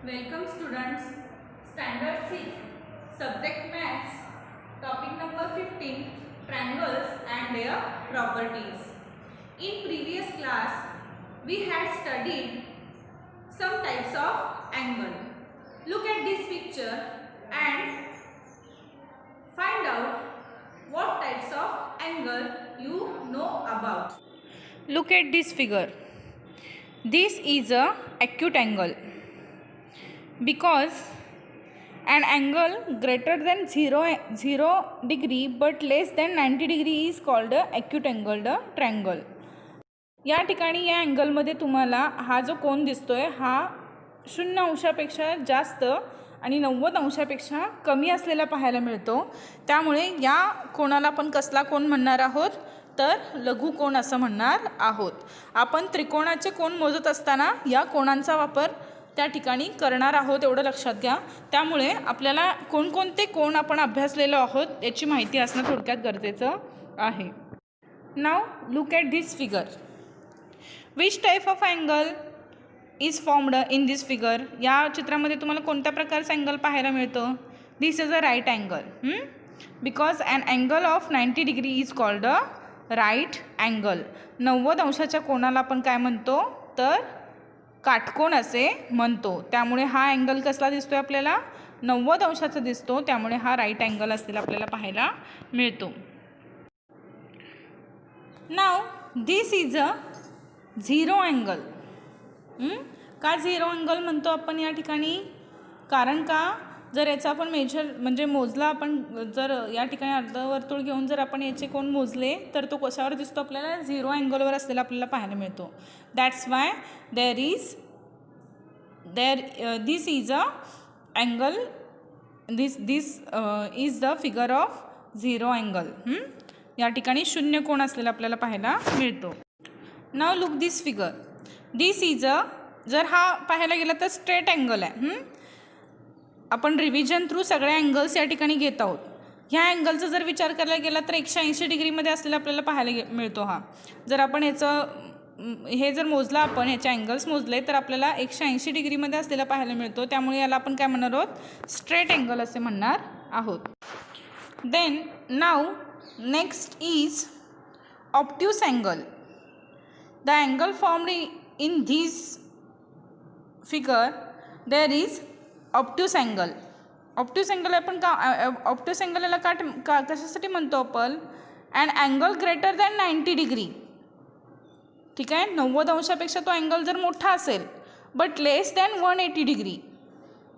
Welcome students, Standard 6, Subject Maths, Topic number 15, Triangles and their properties. In previous class, we had studied some types of angle. Look at this picture and find out what types of angle you know about. Look at this figure. This is a acute angle because an angle greater than 0 degree but less than 90 degree is called a acute angle triangle. या ठिकाणी या अँगलमध्ये तुम्हाला हा जो कोन दिसतोय हा 0 अंशापेक्षा जास्त आणि 90 अंशापेक्षा कमी असलेला पाहायला मिळतो. त्यामुळे या कोणाला आपण कसला कोन म्हणणार आहोत तर लघु कोन असं म्हणणार आहोत. आपण त्रिकोणाचे कोन मोजत असताना या कोणांचा वापर त्या ठिकाणी करणार आहोत एवढं लक्षात घ्या. त्यामुळे आपल्याला कोणकोणते कोन आपण अभ्यासलेलो आहोत याची माहिती असणं थोडक्यात गरजेचं आहे. Now look at this figure. Which type of angle is formed in this figure. या चित्रामध्ये तुम्हाला कोणत्या प्रकारचा अँगल पाहायला मिळतो. This is a right angle because an angle of 90 degree is called a right angle. 90 अंशाच्या कोणाला आपण काय म्हणतो तर काटकोन असे म्हणतो. त्यामुळे हा अँगल कसला दिसतोय आपल्याला 90 अंशाचा दिसतो. त्यामुळे हा राईट अँगल असलेला आपल्याला पाहायला मिळतो. Now this is a zero angle. का झिरो अँगल म्हणतो आपण या ठिकाणी कारण का जर याचा आपण म्हणजे मोजला आपण जर या ठिकाणी अर्धवर्तुळ घेऊन जर आपण याचे कोन मोजले तर तो कशावर दिसतो आपल्याला झिरो अँगलवर असलेला आपल्याला पाहायला मिळतो. That's why this is a angle this is the figure of zero angle. या ठिकाणी शून्य कोन असलेला आपल्याला पाहायला मिळतो. Now look this figure. This is अ जर हा पाहायला गेला तर स्ट्रेट अँगल आहे. आपण रिव्हिजन थ्रू सगळे अँगल्स या ठिकाणी घेत आहोत. ह्या अँगलचा जर विचार करायला गेला तर 180 डिग्रीमध्ये असलेला आपल्याला पाहायला मिळतो. हा जर आपण हे जर मोजला आपण ह्याचे अँगल्स मोजले तर आपल्याला 180 डिग्रीमध्ये असलेला पाहायला मिळतो. त्यामुळे याला आपण काय म्हणणार आहोत स्ट्रेट अँगल असे म्हणणार आहोत. Then now next is obtuse angle. The angle formed in this figure there is obtuse angle. Obtuse angle आपण ऑब्ट्यूस अँगल याला कशासाठी म्हणतो आपण and angle greater than 90 degree. ठीक आहे 90 अंशापेक्षा तो अँगल जर मोठा असेल बट लेस दॅन 180 डिग्री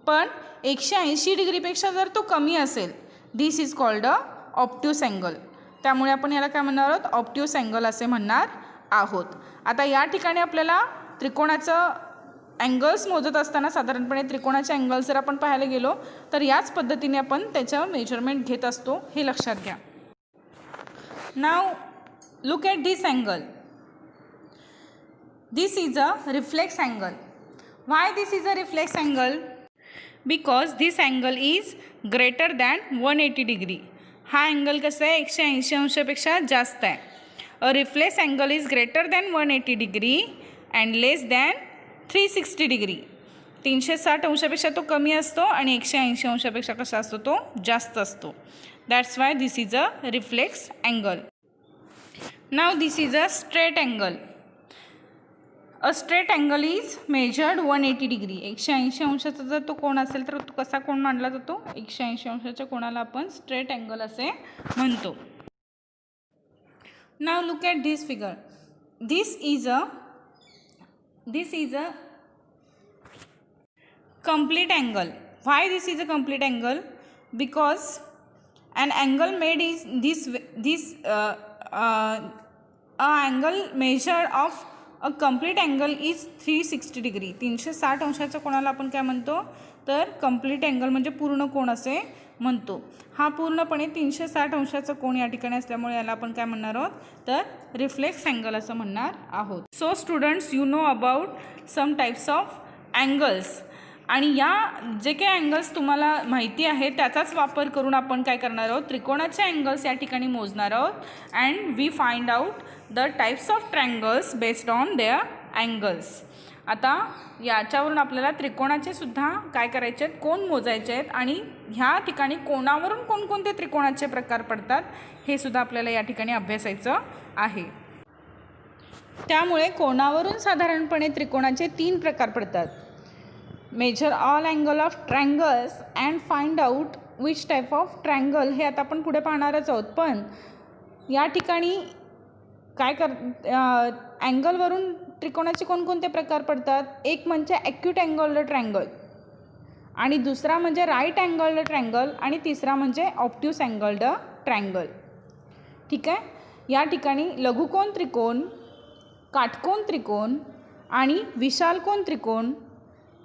पण 180 डिग्रीपेक्षा जर तो कमी असेल this is called a obtuse angle. त्यामुळे आपण याला काय म्हणणार आहोत ऑब्ट्यूस अँगल असे म्हणणार आहोत. आता या ठिकाणी आपल्याला त्रिकोणाचं अँगल्स मोजत असताना साधारणपणे त्रिकोणाचे अँगल्स जर आपण पाहायला गेलो तर याच पद्धतीने आपण त्याच्यावर मेजरमेंट घेत असतो हे लक्षात घ्या. Now look at this angle. This is a reflex angle. Why this is a reflex angle because this angle is greater than 180 degree. हा अँगल कसा आहे 180 अंशापेक्षा जास्त आहे. A reflex angle is greater than 180 degree and less than 360 degree. 360 अंशापेक्षा तो कमी असतो आणि 180 अंशापेक्षा कसा असतो तो जास्त असतो. That's why this is a reflex angle. Now this is a straight angle. A straight angle is measured 180 degree. 180 अंशाचा जर तो कोन असेल तर तो कसा कोन मानला जातो 180 अंशाच्या कोणाला आपण स्ट्रेट अँगल असे म्हणतो. नाव look at this figure. This is a complete angle. Why this is a complete angle? Because an angle made is angle measured of a complete angle is 360 degree. 360 अंशाच्या कोणाला आपण काय म्हणतो तर कंप्लीट अँगल म्हणजे पूर्ण कोन असे म्हणतो. हा पूर्णपणे 360 अंशाचा कोन या ठिकाणी असल्यामुळे याला आपण काय म्हणणार आहोत तर रिफ्लेक्स अँगल असं म्हणणार आहोत. So students you know about some types of angles. आणि या जे काही अँगल्स तुम्हाला माहिती आहे त्याचाच वापर करून आपण काय करणार आहोत त्रिकोणाचे अँगल्स या ठिकाणी मोजणार आहोत and we find out the types of triangles based on their angles. आता याच्यावरून आपल्याला त्रिकोणाचे सुद्धा काय करायचे आहेत, कोण मोजायचे आहेत आणि ह्या ठिकाणी कोणावरून कोणकोणते त्रिकोणाचे प्रकार पडतात हे सुद्धा आपल्याला या ठिकाणी अभ्यासायचं आहे. त्यामुळे कोणावरून साधारणपणे त्रिकोणाचे 3 प्रकार पडतात. Measure all angle of triangles and find out which type of triangle, हे आता आपण पुढे पाहणारच आहोत. पण या ठिकाणी काय अँगलवरून त्रिकोणाचे कोणकोणते प्रकार पडतात. एक म्हणजे ॲक्यूट अँगल्ड ट्रायंगल आणि दुसरा म्हणजे राईट अँगल्ड ट्रायंगल आणि तिसरा म्हणजे ऑब्ट्यूस अँगल्ड ट्रायंगल. ठीक आहे. या ठिकाणी लघुकोन त्रिकोण, काटकोन त्रिकोण आणि विशालकोन त्रिकोण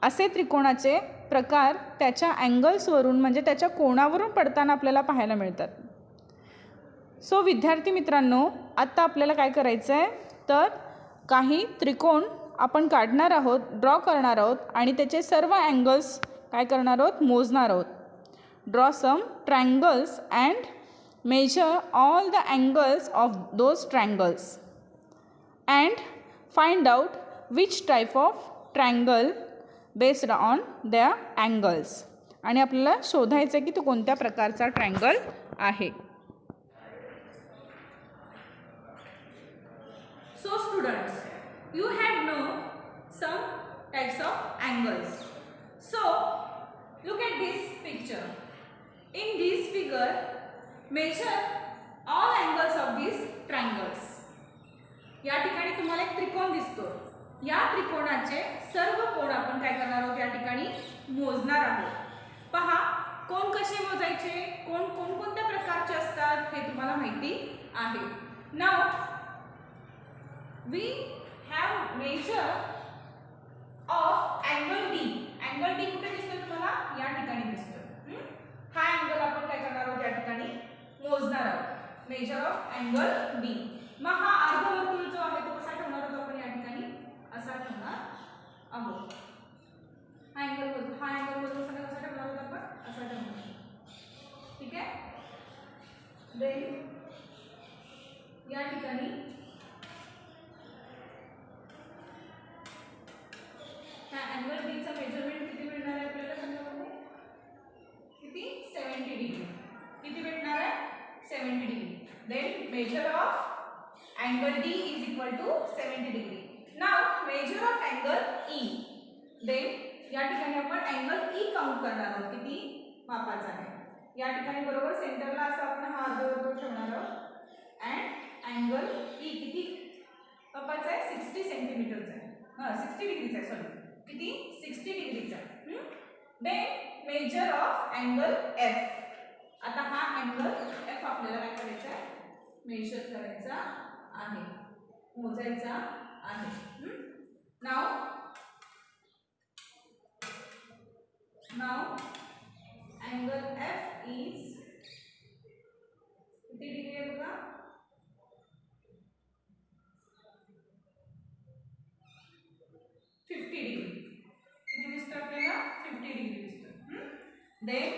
असे त्रिकोणाचे प्रकार त्याच्या अँगल्सवरून म्हणजे त्याच्या कोणावरून पडताना आपल्याला पाहायला मिळतात. सो विद्यार्थी मित्रांनो, आत्ता आपल्याला काय करायचं आहे तर काही त्रिकोण आपण काढणार आहोत, ड्रॉ करणार आहोत आणि त्याचे सर्व अँगल्स काय करणार आहोत, मोजणार आहोत. Draw some triangles and measure all the angles of those triangles and find out which type of triangle based on their angles. आणि आपल्याला शोधायचं आहे की तो कोणत्या प्रकारचा ट्रायंगल आहे. So students, you had known some types of angles. So look at this picture. In this figure, measure all angles of these triangles. या ठिकाणी तुम्हाला एक त्रिकोण दिसतो. या त्रिकोणाचे सर्व कोण आपण काय करणार आहोत, या ठिकाणी मोजणार आहोत. पहा, कोण कसे मोजायचे, कोण कोणकोणत्या प्रकारचे असतात हे तुम्हाला माहिती आहे. Now we have measure of angle D. angle D कुठे दिसतो तुम्हाला, या ठिकाणी दिसतो. हा अँगल आपण काय करणार आहोत, या ठिकाणी मोजणार आहोत. Major of angle D. मग हा अर्धवर्तुळ जो आहे तो कसा ठेवणार आहोत आपण, या ठिकाणी असा ठेवणार आहोत. हा अँगल कसा ठेवणार आहोत आपण, असा ठेवणार. ठीक आहे. देन या ठिकाणी अँगल डी चा मेजरमेंट किती मिळणार आहे आपल्याला सांगा बघू. किती, 70 डिग्री. किती भेटणार आहे, 70 degree. Then measure of angle D is equal to 70 degree. Now measure of angle E. Then या ठिकाणी आपण अँगल ई काउंट करणार आहोत, किती मापाचा आहे. या ठिकाणी बरोबर सेंटरला असं आपण हा अर्धवर्तुळ ठेवणार आहोत अँड अँगल ई किती मापाचा आहे, 60 सेंटीमीटरचा आहे. 60 डिग्रीचा आहे, सॉरी किती, 60 डिग्रीचा. Then measure of angle F. आता हा अँगल एफ आपल्याला काय करायचा आहे, मेजर करायचा आहे, मोजायचा आहे. नाव अँगल एफ इज किती डिग्री आहे बघा, 50 डिग्री. किती दिसतं आपल्याला, 50 डिग्री दिसतं. देन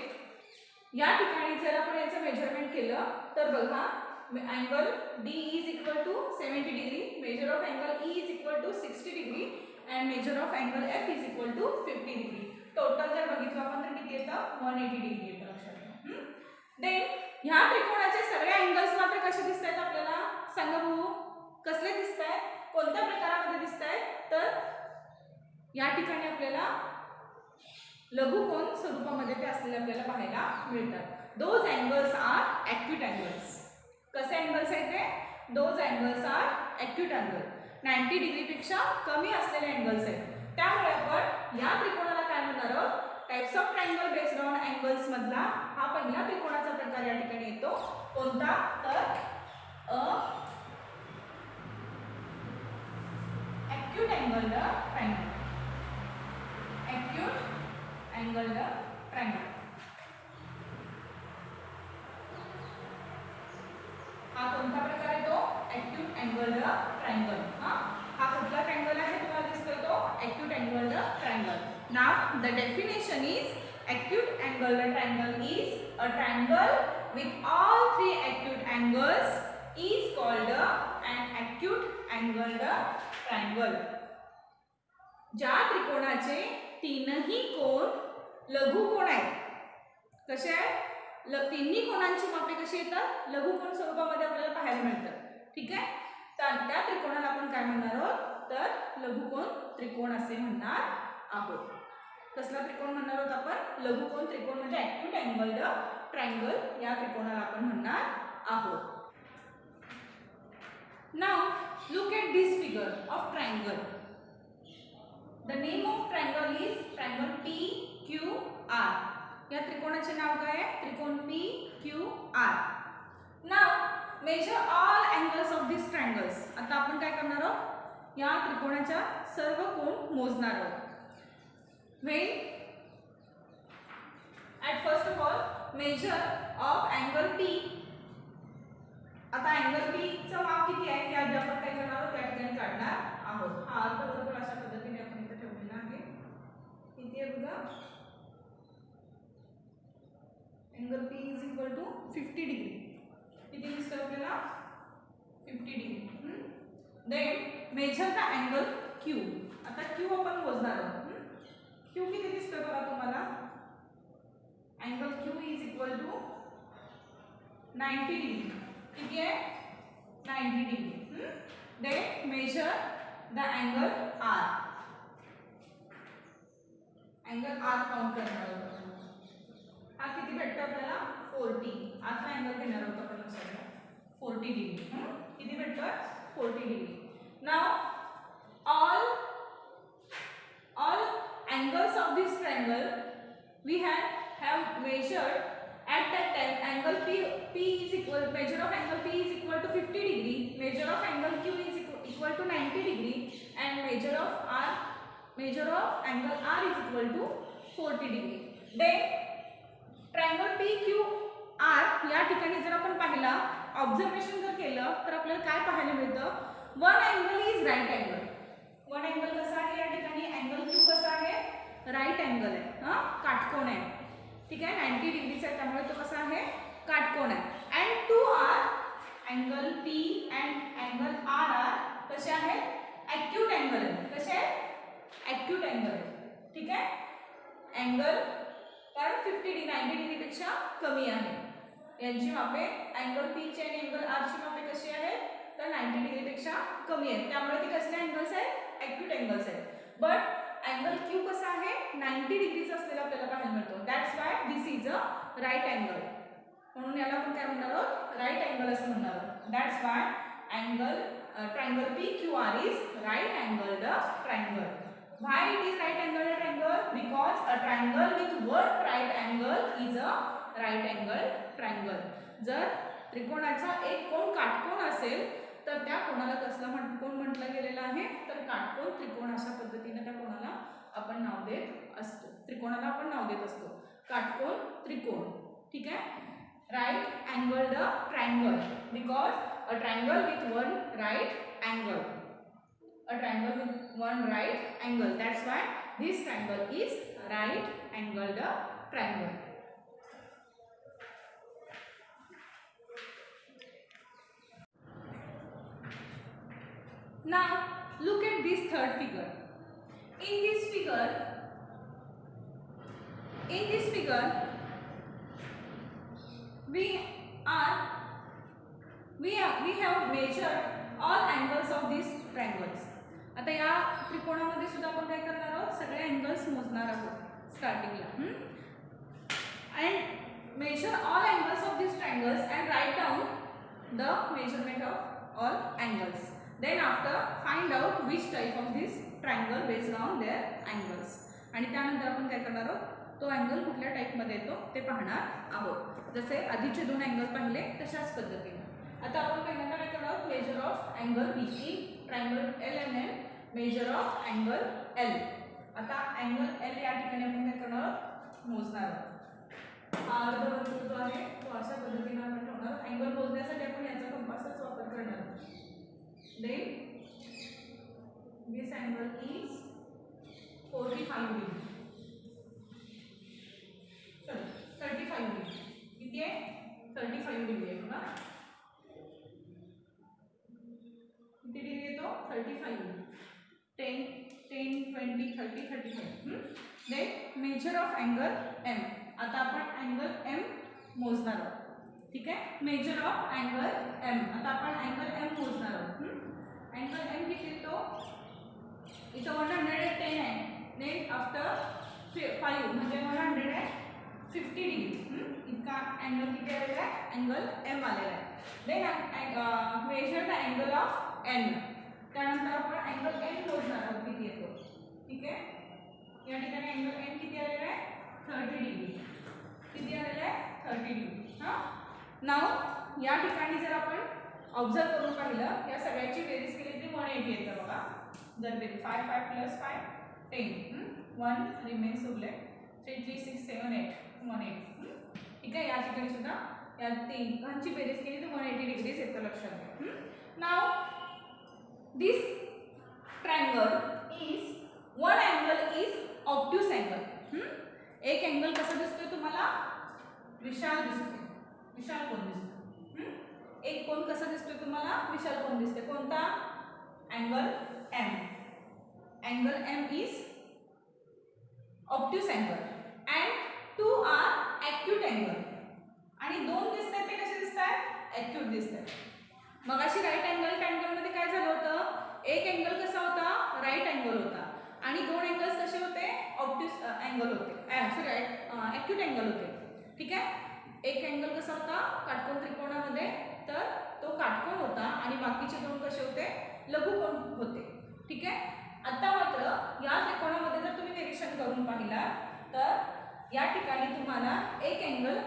या ठिकाणी जर आपण याचं मेजरमेंट केलं तर बघा, angle D is equal to 70 degree, measure of angle E is equal to 60 degree and measure of angle F is equal to 50 degree. Total जर बघितलं आपण तर किती येतं, 180 डिग्री येतं, लक्षात घ्या. देन ह्या त्रिकोणाचे सगळे अँगल्स मात्र कसे दिसत आहेत आपल्याला सांगा बघू, कसले दिसत आहेत, कोणत्या प्रकारामध्ये दिसत आहेत. तर या ठिकाणी आपल्याला लघुकोन स्वरूपामध्ये ते असलेले आपल्याला पाहायला मिळतात. Those angles are acute angles. कसे अँगल्स आहेत ते, those angles are acute angle. 90 डिग्रीपेक्षा कमी असलेले अँगल्स आहेत. त्यामुळे आपण या त्रिकोणाला काय म्हणणार आहोत, types of triangle based on angles मधला हा पहिला त्रिकोणाचा प्रकार या ठिकाणी येतो. कोणता, तर acute angled triangle. Acute angled triangle हा कोणता प्रकार आहे, तो ॲक्यूट अँगल्ड ट्रायंगल. हा कुठला ट्रायंगल आहे तुम्हाला दिसतोय, तो acute angled triangle. Now the definition is acute angled triangle is a triangle with all 3 acute angles is called an acute angled triangle. ज्या त्रिकोणाचे तीनही कोण लघुकोण आहेत. कसे आहेत? तिन्ही कोणांची मापे कशी येतात? लघुकोण स्वरूपामध्ये आपल्याला पाहायला मिळतात. ठीक आहे. तर त्या त्रिकोणाला आपण काय म्हणणार आहोत? तर लघुकोण त्रिकोण असे म्हणणार आहोत. कसला त्रिकोण म्हणणार आहोत आपण? लघुकोण त्रिकोण म्हणजे ॲक्यूट अँगल्ड ट्रायंगल या त्रिकोणाला आपण म्हणणार आहोत. Now look at this figure of triangle. The name of triangle is triangle PQR. या त्रिकोणाचे नाव काय आहे? त्रिकोण PQR. Now measure all angles of these triangles. आता आपण काय करणार आहोत? या त्रिकोणाच्या सर्व कोन मोजणार आहोत. When at first of all measure of angle P. आता अँगल P चं माप किती आहे? ते आधी आपण काय करणार आहोत? त्या ठिकाणी काढणार आहोत. हा अर्धवर्तुळ अशा पद्धतीने आपण इथे ठेवलेला आहे. किती आहे बघा? Angle P is equal to 50 degree. किती दिसतं आपल्याला? 50 degree. Then measure the angle Q. आता Q आपण मोजणार आहोत. Q किती दिसतं बघा तुम्हाला? Angle Q is equal to 90 degree. किती आहे? 90 degree. Then measure the angle R. Angle R count करणार आहोत. हा किती भेटतो आपल्याला? 40. आता अँगल घेणार आहोत आपण लक्षात. 40 डिग्री. किती भेटतो? 40 degree. Now all angles of this triangle we have measured. At that time angle P is equal, measure of angle P is equal to 50 degree, measure of angle Q is equal to 90 degree, and measure of angle R is equal to 40 degree. Then triangle PQR या ठिकाणी जर आपण पाहिला, observation जर केलं तर आपल्याला काय पाहायला मिळतं? One angle is right angle. One angle कसा आहे या ठिकाणी? अँगल Q कसा आहे? राईट अँगल आहे. काटकोन आहे. ठीक आहे. 90 डिग्रीचा आहे त्यामुळे तो कसा आहे? काटकोन आहे. And two are angle P and angle R are कसे आहेत? ॲक्यूट अँगल आहे. कसे आहेत? ॲक्यूट अँगल आहे. ठीक आहे. अँगल कारण 50 डिग्री 90 डिग्रीपेक्षा कमी आहे. यांची मापे अँगल P ची आणि अँगल R ची मापे कशी आहेत? तर 90 डिग्रीपेक्षा कमी आहेत. त्यामुळे ती कसले अँगल्स आहेत? ॲक्यूट अँगल्स आहेत. बट अँगल Q कसा आहे? 90 डिग्रीचा असलेला आपल्याला पाहायला मिळतो. That's why this is a right angle. म्हणून याला आपण काय म्हणणार आहोत? राईट अँगल असं म्हणणार आहोत. That's why angle triangle PQR is right angled triangle. Why it is right angled triangle? Because a triangle with one right angle is a right angled triangle. जर त्रिकोणाचा एक कोन काटकोन असेल तर त्या कोणाला कसला कोण म्हटलं गेलेलं आहे? तर काटकोन त्रिकोण. अशा पद्धतीने त्या कोणाला आपण नाव देत असतो. त्रिकोणाला आपण नाव देत असतो काटकोन त्रिकोण. ठीक आहे. Right angled triangle because a triangle with one right angle. A triangle with one right angle. That's why this triangle is right angled triangle. Now look at this third figure. In this figure we have measured all angles of these triangles. आता या त्रिकोणामध्ये सुद्धा आपण काय करणार आहोत? सगळे angles मोजणार आहोत स्टार्टिंगला. and measure all angles of these triangles and write down the measurement of all angles. Then after find out which type of this triangle based on their angles. आणि त्यानंतर आपण काय करणार आहोत? तो अँगल कुठल्या टाईपमध्ये येतो ते पाहणार आहोत. जसे आधीचे दोन अँगल पाहिले तशाच पद्धतीने. आता आपण पहिल्यांदा काय करणार आहोत? Major of angle BC triangle LMN major of angle L. आता अँगल L या ठिकाणी आपण काय करणार आहोत? मोजणार आहोत. अर्धवर्तुळ जो आहे तो अशा पद्धतीने आपण ठेवणार आहोत. अँगल मोजण्यासाठी आपण याचा कंपासचा वापर करणार आहोत. Then this angle is 45 degree. Sorry, 35 degree. किती आहे? 35 डिग्री आहे बघा. किती डिग्री येतो? 35. 10 20, 30, 35. Then measure of angle M. आता आपण अँगल एम मोजणार आहोत. ठीक आहे. Measure of angle M. आता आपण अँगल एम मोजणार आहोत. अँगल एम किती येतो? इथं 110 आहे. देन आफ्टर 5 म्हणजे 150 डिग्री. इतका अँगल किती आलेला आहे? अँगल एम आलेला आहे. Then measure the angle of N. त्यानंतर आपण अँगल एन मोजणार आहोत किती येतो. ठीक आहे. या ठिकाणी अँगल एन किती आलेला आहे? 30 डिग्री. किती आलेला आहे? 30 डिग्री. हां. नाव या ठिकाणी जर आपण ऑब्झर्व करून पाहिलं, या सगळ्याची बेरीज केली तरी 180 येतं बघा. जर बेरीज 5 5 + 5 10. 1 रिमेन्स उरले. 3 3 6 7 8 180. ठीक आहे. या ठिकाणी सुद्धा या तिघांची बेरीज केली तर 180 डिग्रीज येतं, लक्षात घ्या. Now this triangle is one angle is obtuse angle. एक अँगल कसा दिसतोय तुम्हाला? विशाल दिसतोय. विशाल कोण दिसतोय? एक कोण कसा दिसतोय तुम्हाला? विशाल कोण दिसतोय. कोणता? Angle M. Angle M is obtuse angle and two are acute angle. आणि दोन दिसतात ते कसे दिसतात? ॲक्यूट दिसतात. मग अशी राईट अँगल ट्रायंगलमध्ये काय झालं होतं? एक अँगल कसा होता? राईट अँगल होता. आणि दोन अँगल्स कसे होते? ऑब्ट्यूस अँगल होते. सॉरी ॲक्यूट अँगल होते. ठीक आहे. एक अँगल कसा होता? काटकोन त्रिकोणामध्ये, तर तो काटकोन होता आणि बाकीचे दोन कसे होते? लघुकोन होते. ठीक आहे. आता मात्र या त्रिकोणामध्ये जर तुम्ही निरीक्षण करून पाहिला तर या ठिकाणी तुम्हाला एक अँगल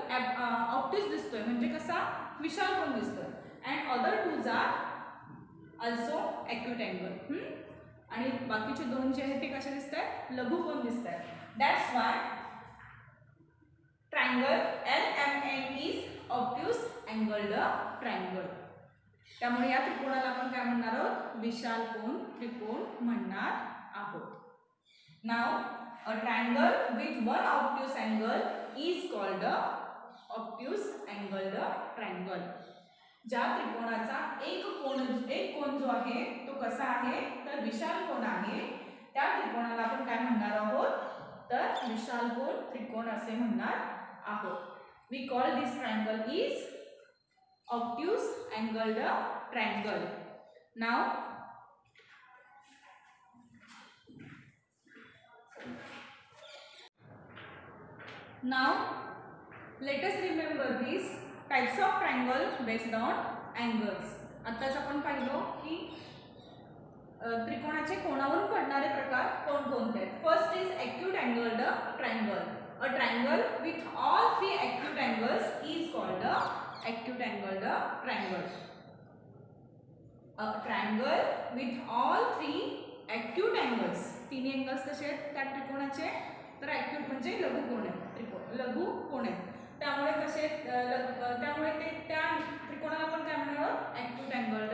ऑब्ट्यूस दिसतोय, म्हणजे कसा? विशाल कोन दिसतोय. And other twos R also acute angle. आणि बाकीचे दोन जे आहेत ते कसे दिसत आहेत? लघुकोन दिसत आहेत. That's why triangle LMN is obtuse angled triangle. त्यामुळे या त्रिकोणाला आपण काय म्हणणार आहोत? विशाल कोन त्रिकोण म्हणणार आहोत. Now a triangle with one obtuse angle is called obtuse angled triangle. ज्या त्रिकोणाचा एक कोन जो आहे तो कसा आहे? तर विशाल कोन आहे. त्या त्रिकोणाला आपण काय म्हणणार आहोत? तर विशाल कोन त्रिकोण असे म्हणणार आहोत. We call this triangle is obtuse angled triangle. Now let us remember these types of triangle based on angles. आताच आपण पाहिलो की त्रिकोणाचे कोणावरून पडणारे प्रकार कोणकोणते आहेत. First is acute angled triangle. A triangle with all 3 acute angles is called acute angled triangle. A triangle with all 3 acute angles. तिन्ही angles कसे आहेत त्या त्रिकोणाचे? तर ॲक्यूट म्हणजे लघुकोन आहेत. लघु कोण आहेत. त्यामुळे कसे त्यामुळे ते त्या त्रिकोणाला आपण काय म्हणणार? Acute angled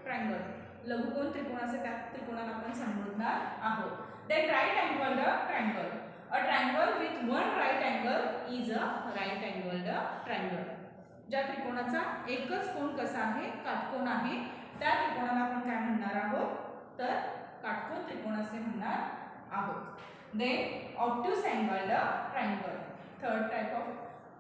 triangle. लघुकोन त्रिकोणाचे त्या त्रिकोणाला आपण संबोधणार आहोत. Then right angled triangle. A triangle with one right angle is a right angled triangle. ज्या त्रिकोणाचा एकच कोन कसा आहे? काटकोन आहे. त्या त्रिकोणाला आपण काय म्हणणार आहोत? तर काटकोन त्रिकोण असे म्हणणार आहोत. Then obtuse angled triangle. Third type of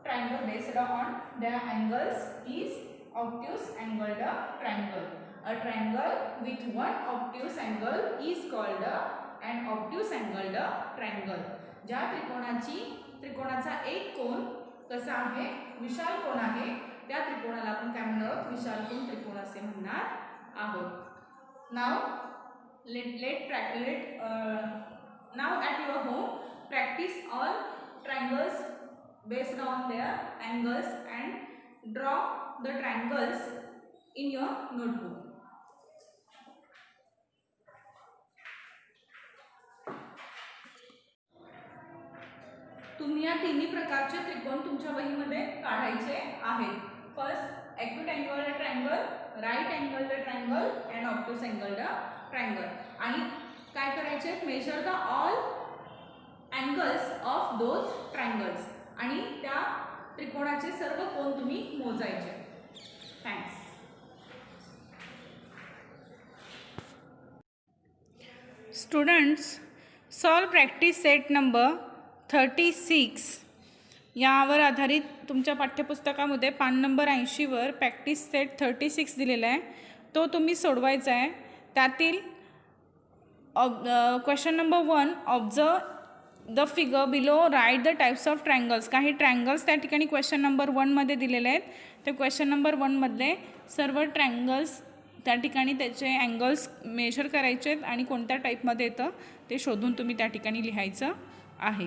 triangle based on their angles is obtuse angled triangle. A triangle with one obtuse angle is called an obtuse angled triangle. ज्या त्रिकोणाचा एक कोन कसा आहे? विशाल कोन आहे. त्या त्रिकोणाला आपण काय म्हणणार आहोत? विशाल कोन त्रिकोण असे म्हणणार आहोत. Now at your home practice all triangles based on their angles and draw the triangles in your notebook. तुम्ही या तिन्ही प्रकारचे त्रिकोण तुमच्या वहीमध्ये काढायचे आहेत. First acute angled triangle, right angled triangle and obtuse angled triangle. आणि काय करायचे? Measure the all angles of those triangles. आणि त्या त्रिकोणाचे सर्व कोन तुम्ही मोजायचे. Thanks. Students, solve practice set number 36 यावर आधारित तुमच्या पाठ्यपुस्तकामध्ये पान नंबर 80वर प्रॅक्टिस सेट 36 दिलेला आहे, तो तुम्ही सोडवायचा आहे. त्यातील question number 1, observe the figure below, write the types of triangles. काही ट्रायंगल्स त्या ठिकाणी क्वेश्चन नंबर 1मध्ये दिलेले आहेत. ते क्वेश्चन नंबर 1मधले सर्व ट्रायंगल्स त्या ठिकाणी त्याचे अँगल्स मेजर करायचे आहेत आणि कोणत्या टाईपमध्ये येतं ते शोधून तुम्ही त्या ठिकाणी लिहायचं आहे.